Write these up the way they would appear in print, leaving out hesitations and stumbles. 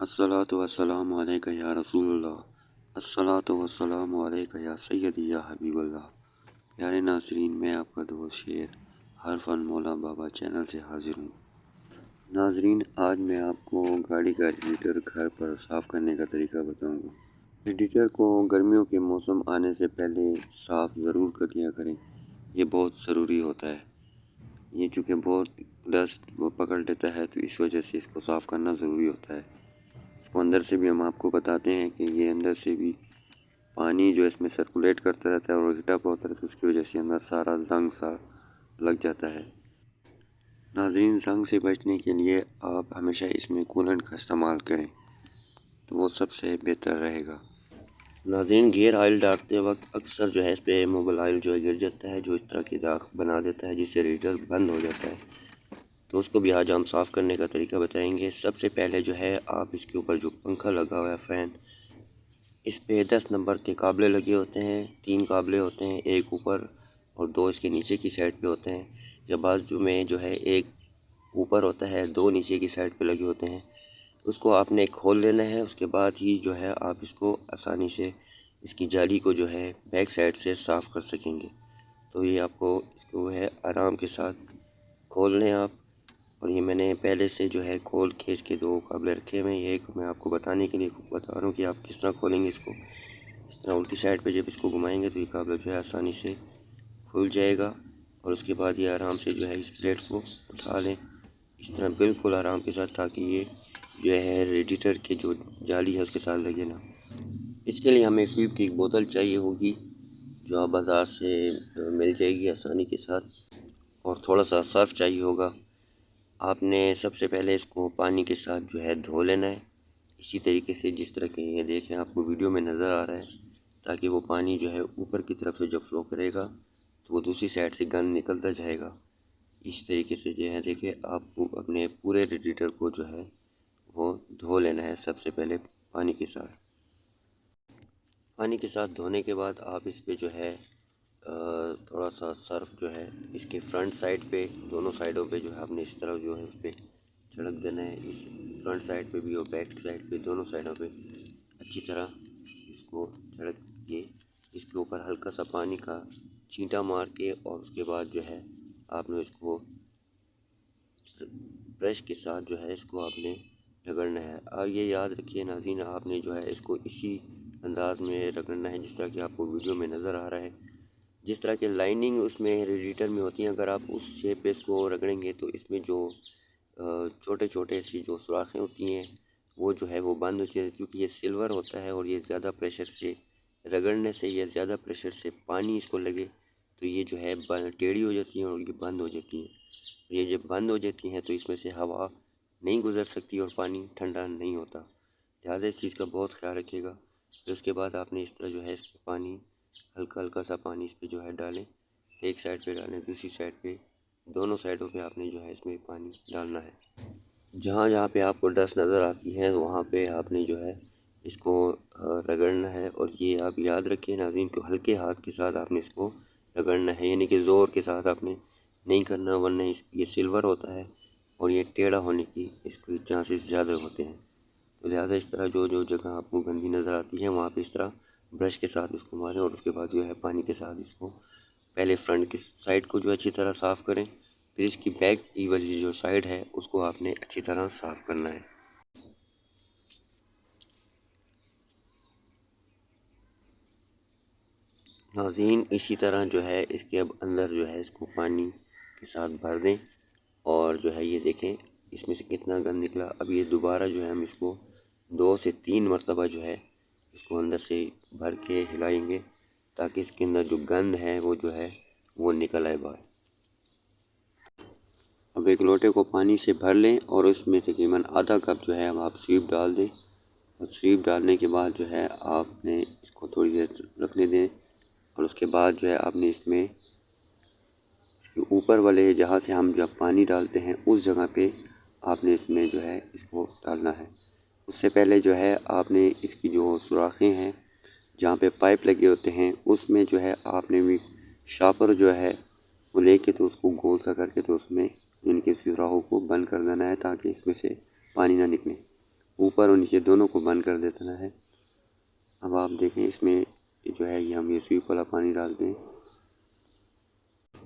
अस्सलातु वस्सलामु अलैका या रसूलल्लाह। अस्सलातु वस्सलामु अलैका या सय्यदी या हबीबल्लाह। प्यारे नाज़रीन, मैं आपका दोस्त शेर हरफन मौला बाबा चैनल से हाज़िर हूँ। नाज़रीन, आज मैं आपको गाड़ी का रेडिएटर घर पर साफ़ करने का तरीका बताऊँगा। रेडिएटर को गर्मियों के मौसम आने से पहले साफ़ ज़रूर कर लिया करें, ये बहुत ज़रूरी होता है। ये चूँकि बहुत डस्ट वो पकड़ लेता है, तो इस वजह से इसको साफ़ करना ज़रूरी होता है। इसको अंदर से भी हम आपको बताते हैं कि ये अंदर से भी पानी जो इसमें सर्कुलेट करता रहता है और हीटअप होता रहता है, उसकी वजह से अंदर सारा जंग सा लग जाता है। नाज़रीन, जंग से बचने के लिए आप हमेशा इसमें कूलेंट का इस्तेमाल करें, तो वो सबसे बेहतर रहेगा। नाज़रीन, गियर ऑयल डालते वक्त अक्सर जो है इस पर मोबिल ऑयल जो है गिर जाता है, जो इस तरह की दाग बना देता है, जिससे रेडिएटर बंद हो जाता है। तो उसको भी आज हम साफ़ करने का तरीका बताएंगे। सबसे पहले जो है आप इसके ऊपर जो पंखा लगा हुआ है फ़ैन, इस पे 10 नंबर के काबले लगे होते हैं। 3 काबले होते हैं, एक ऊपर और 2 इसके नीचे की साइड पे होते हैं। जब बाजू में जो है एक ऊपर होता है, 2 नीचे की साइड पे लगे होते हैं। उसको आपने खोल लेना है, उसके बाद ही जो है आप इसको आसानी से इसकी जाली को जो है बैक साइड से साफ़ कर सकेंगे। तो ये आपको इसको है आराम के साथ खोल लें आप। और ये मैंने पहले से जो है खोल खींच के 2 काबले रखे हुए हैं। ये एक मैं आपको बताने के लिए बता रहा हूँ कि आप किस तरह खोलेंगे इसको। इस तरह उल्टी साइड पे जब इसको घुमाएंगे तो ये काबला जो है आसानी से खुल जाएगा। और उसके बाद ये आराम से जो है इस प्लेट को उठा लें, इस तरह बिल्कुल आराम के साथ, ताकि ये जो है रेडिएटर के जो जाली है उसके साथ लगे ना। इसके लिए हमें सीप की एक बोतल चाहिए होगी, जो आप बाज़ार से मिल जाएगी आसानी के साथ। और थोड़ा सा सर्फ चाहिए होगा। आपने सबसे पहले इसको पानी के साथ जो है धो लेना है, इसी तरीके से जिस तरह के ये देखें आपको वीडियो में नज़र आ रहा है, ताकि वो पानी जो है ऊपर की तरफ से जब फ्लो करेगा तो वो दूसरी साइड से गंद निकलता जाएगा। इस तरीके से जो है देखिए, आपको अपने पूरे रेडिएटर को जो है वो धो लेना है सबसे पहले पानी के साथ। पानी के साथ धोने के बाद आप इस पे जो है थोड़ा सा सर्फ जो है इसके फ्रंट साइड पे, दोनों साइडों पे जो है आपने इस तरह जो है उस पर छिड़क देना है। इस फ्रंट साइड पे भी और बैक साइड पे, दोनों साइडों पे अच्छी तरह इसको छिड़क के इसके ऊपर हल्का सा पानी का छींटा मार के, और उसके बाद जो है आपने इसको ब्रश के साथ जो है इसको आपने रगड़ना है। अब ये याद रखिए नाज़रीन, आपने जो है इसको इसी अंदाज में रगड़ना है जिस तरह कि आपको वीडियो में नज़र आ रहा है। जिस तरह की लाइनिंग उसमें रेडिएटर में होती है, अगर आप उस शेप पे इसको रगड़ेंगे तो इसमें जो छोटे छोटे सी जो सुराखें होती हैं वो जो है वो बंद हो जाती है, क्योंकि ये सिल्वर होता है और ये ज़्यादा प्रेशर से रगड़ने से या ज़्यादा प्रेशर से पानी इसको लगे तो ये जो है टेढ़ी हो जाती हैं और ये बंद हो जाती हैं। ये जब बंद हो जाती हैं तो इसमें से हवा नहीं गुज़र सकती और पानी ठंडा नहीं होता। लिहाजा इस चीज़ का बहुत ख्याल रखिएगा। फिर उसके बाद आपने इस तरह जो है इस पर पानी हल्का हल्का सा पानी इस पे जो है डालें, एक साइड पे डालें, दूसरी साइड पे, दोनों साइडों पे आपने जो है इसमें पानी डालना है। जहाँ जहाँ पे आपको डस्ट नज़र आती है वहाँ पे आपने जो है इसको रगड़ना है। और ये आप याद रखें नाज़रीन को, हल्के हाथ के साथ आपने इसको रगड़ना है, यानी कि ज़ोर के साथ आपने नहीं करना, वरना ये सिल्वर होता है और ये टेढ़ा होने की इसके चांसेस ज़्यादा होते हैं। तो लिहाजा इस तरह जो जो जगह आपको गंदी नज़र आती है वहाँ पे इस तरह ब्रश के साथ इसको मारें, और उसके बाद जो है पानी के साथ इसको पहले फ्रंट की साइड को जो अच्छी तरह साफ़ करें, फिर इसकी बैक की वाली जो साइड है उसको आपने अच्छी तरह साफ़ करना है। नाज़रीन, इसी तरह जो है इसके अब अंदर जो है इसको पानी के साथ भर दें, और जो है ये देखें इसमें से कितना गंद निकला। अब ये दोबारा जो है हम इसको 2 से 3 मरतबा जो है इसको अंदर से भर के हिलाएंगे, ताकि इसके अंदर जो गंद है वो जो है वो निकल आए बाहर। अब एक लोटे को पानी से भर लें और उसमें तकरीबन आधा कप जो है आप स्वीप डाल दें। और स्वीप डालने के बाद जो है आपने इसको थोड़ी देर रखने दें, और उसके बाद जो है आपने इसमें इसके ऊपर वाले जहाँ से हम जब पानी डालते हैं उस जगह पे आपने इसमें जो है इसको डालना है। उससे पहले जो है आपने इसकी जो सुराखें हैं जहाँ पे पाइप लगे होते हैं उसमें जो है आपने भी शापर जो है वो लेके तो उसको गोल सा करके तो उसमें इनके सुराखों को बंद कर देना है, ताकि इसमें से पानी ना निकले। اوپر اور نیچے دونوں کو بند کر دینا ہے۔ اب آپ دیکھیں اس میں جو ہے یہ ہم یہ سویپ والا پانی ڈالتے ہیں۔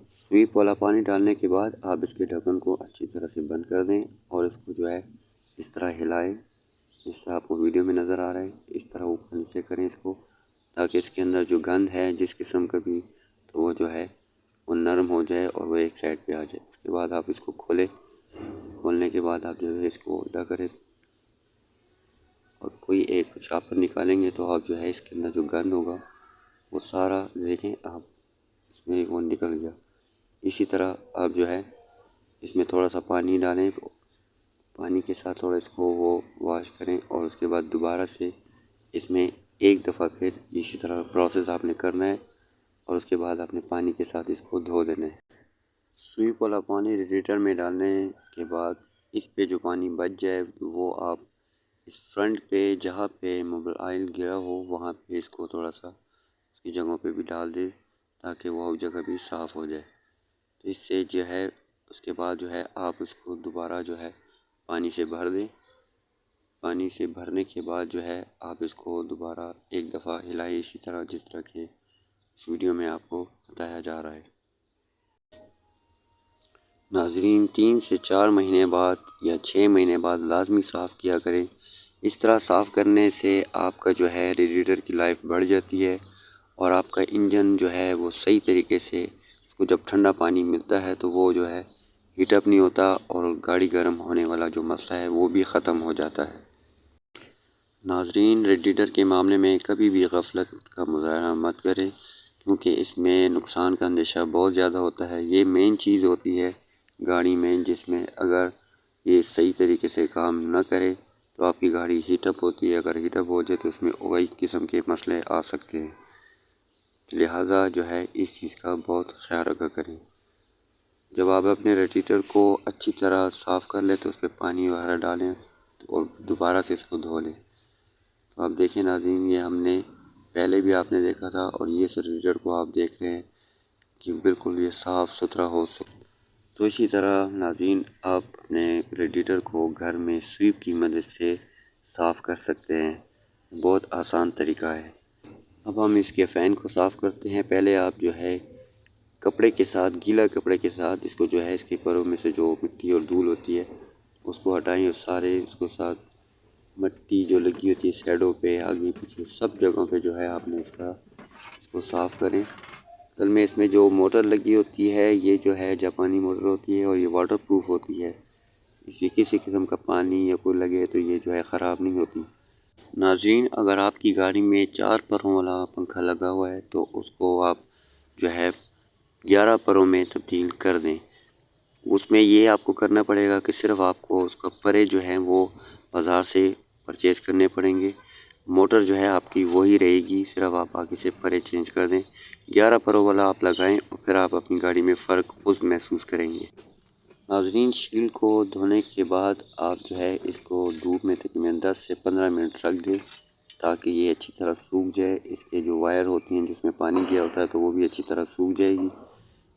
سویپ والا پانی ڈالنے کے بعد آپ اس کے ڈھکن کو اچھی طرح سے بند کر دیں اور اس کو جو ہے اس طرح ہلائیں، جس طرح آپ کو ویڈیو میں نظر آ رہا ہے۔ اس طرح اوپر نیچے کریں اس کو، تاکہ اس کے اندر جو گند ہے جس قسم کا بھی تو وہ جو ہے وہ نرم ہو جائے اور وہ ایک سائڈ پہ آ جائے۔ اس کے بعد آپ اس کو کھولیں، کھولنے کے بعد آپ جو ہے اس کو الٹا کریں اور کوئی ایک شاپر نکالیں گے تو آپ جو ہے اس کے اندر جو گند ہوگا وہ سارا دیکھیں آپ اس میں وہ نکل گیا۔ اسی طرح آپ جو ہے اس میں تھوڑا سا پانی ڈالیں، پانی کے ساتھ تھوڑا اس کو وہ واش کریں اور اس کے بعد دوبارہ سے اس میں ایک دفعہ پھر اسی طرح پروسیس آپ نے کرنا ہے اور اس کے بعد آپ نے پانی کے ساتھ اس کو دھو دینا ہے۔ سویپ والا پانی ریڈیٹر میں ڈالنے کے بعد اس پہ جو پانی بچ جائے وہ آپ اس فرنٹ پہ جہاں پہ موبل آئل گرا ہو وہاں پہ اس کو تھوڑا سا اس کی جگہوں پہ بھی ڈال دیں تاکہ وہ جگہ بھی صاف ہو جائے۔ تو اس سے جو ہے اس کے بعد جو ہے آپ اس کو دوبارہ جو ہے پانی سے بھر دیں۔ پانی سے بھرنے کے بعد جو ہے آپ اس کو دوبارہ ایک دفعہ ہلائیں اسی طرح جس طرح کہ اس ویڈیو میں آپ کو بتایا جا رہا ہے۔ ناظرین 3 سے 4 مہینے بعد یا 6 مہینے بعد لازمی صاف کیا کریں۔ اس طرح صاف کرنے سے آپ کا جو ہے ریڈیٹر کی لائف بڑھ جاتی ہے اور آپ کا انجن جو ہے وہ صحیح طریقے سے اس کو جب ٹھنڈا پانی ملتا ہے تو وہ جو ہے ہیٹ اپ نہیں ہوتا اور گاڑی گرم ہونے والا جو مسئلہ ہے وہ بھی ختم ہو جاتا ہے۔ ناظرین ریڈیٹر کے معاملے میں کبھی بھی غفلت کا مظاہرہ مت کریں، کیونکہ اس میں نقصان کا اندیشہ بہت زیادہ ہوتا ہے۔ یہ مین چیز ہوتی ہے گاڑی میں جس میں اگر یہ صحیح طریقے سے کام نہ کرے تو آپ کی گاڑی ہیٹ اپ ہوتی ہے۔ اگر ہیٹ اپ ہو جائے تو اس میں کئی قسم کے مسئلے آ سکتے ہیں، لہٰذا جو ہے اس چیز کا بہت خیال رکھا کریں۔ جب آپ اپنے ریڈیٹر کو اچھی طرح صاف کر لیں تو اس پہ پانی وغیرہ ڈالیں اور دوبارہ سے اس کو دھو لیں۔ تو آپ دیکھیں ناظرین یہ ہم نے پہلے بھی آپ نے دیکھا تھا اور یہ ریڈیٹر کو آپ دیکھ رہے ہیں کہ بالکل یہ صاف ستھرا ہو سکتا۔ تو اسی طرح ناظرین آپ اپنے ریڈیٹر کو گھر میں سویپ کی مدد سے صاف کر سکتے ہیں، بہت آسان طریقہ ہے۔ اب ہم اس کے فین کو صاف کرتے ہیں۔ پہلے آپ جو ہے کپڑے کے ساتھ، گیلا کپڑے کے ساتھ اس کو جو ہے اس کے پروں میں سے جو مٹی اور دھول ہوتی ہے اس کو ہٹائیں اور سارے اس کو ساتھ مٹی جو لگی ہوتی ہے سائڈوں پہ آگے پیچھے سب جگہوں پہ جو ہے آپ نے اس کو صاف کریں۔ اصل میں اس میں جو موٹر لگی ہوتی ہے یہ جو ہے جاپانی موٹر ہوتی ہے اور یہ واٹر پروف ہوتی ہے، اسی کسی قسم کا پانی یا کوئی لگے تو یہ جو ہے خراب نہیں ہوتی۔ ناظرین اگر آپ کی گاڑی میں 4 پروں والا پنکھا لگا ہوا ہے تو اس کو آپ جو ہے 11 پروں میں تبدیل کر دیں۔ اس میں یہ آپ کو کرنا پڑے گا کہ صرف آپ کو اس کا پرے جو ہیں وہ بازار سے پرچیز کرنے پڑیں گے، موٹر جو ہے آپ کی وہی رہے گی، صرف آپ آگے سے پرے چینج کر دیں۔ 11 پروں والا آپ لگائیں اور پھر آپ اپنی گاڑی میں فرق خود محسوس کریں گے۔ ناظرین شیلڈ کو دھونے کے بعد آپ جو ہے اس کو دھوپ میں تقریباً 10 سے 15 منٹ رکھ دیں تاکہ یہ اچھی طرح سوکھ جائے۔ اس کے جو وائر ہوتی ہیں جس میں پانی گیا ہوتا ہے تو وہ بھی اچھی طرح سوکھ جائے گی۔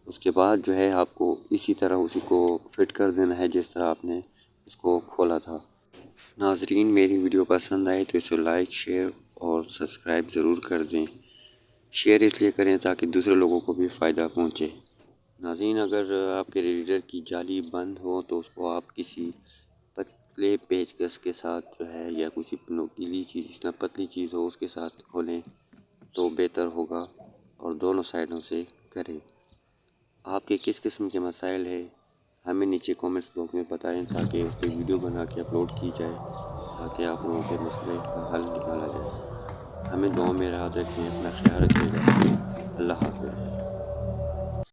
اس کے بعد جو ہے آپ کو اسی طرح اسی کو فٹ کر دینا ہے جس طرح آپ نے اس کو کھولا تھا۔ ناظرین میری ویڈیو پسند آئے تو اسے لائک، شیئر اور سبسکرائب ضرور کر دیں۔ شیئر اس لیے کریں تاکہ دوسرے لوگوں کو بھی فائدہ پہنچے۔ ناظرین اگر آپ کے ریڈیٹر کی جالی بند ہو تو اس کو آپ کسی پتلے پیچکس کے ساتھ جو ہے یا کسی نوکیلی چیز جس طرح پتلی چیز ہو اس کے ساتھ کھولیں تو بہتر ہوگا، اور دونوں سائڈوں سے کریں۔ آپ کے کس قسم کے مسائل ہیں ہمیں نیچے کومنٹس باکس میں بتائیں تاکہ اس پہ ویڈیو بنا کے اپلوڈ کی جائے تاکہ آپ لوگوں کے مسئلے کا حل نکالا جائے۔ ہمیں دعاؤں میں یاد رکھیں، اپنا خیال رکھیے گا۔ اللہ حافظ۔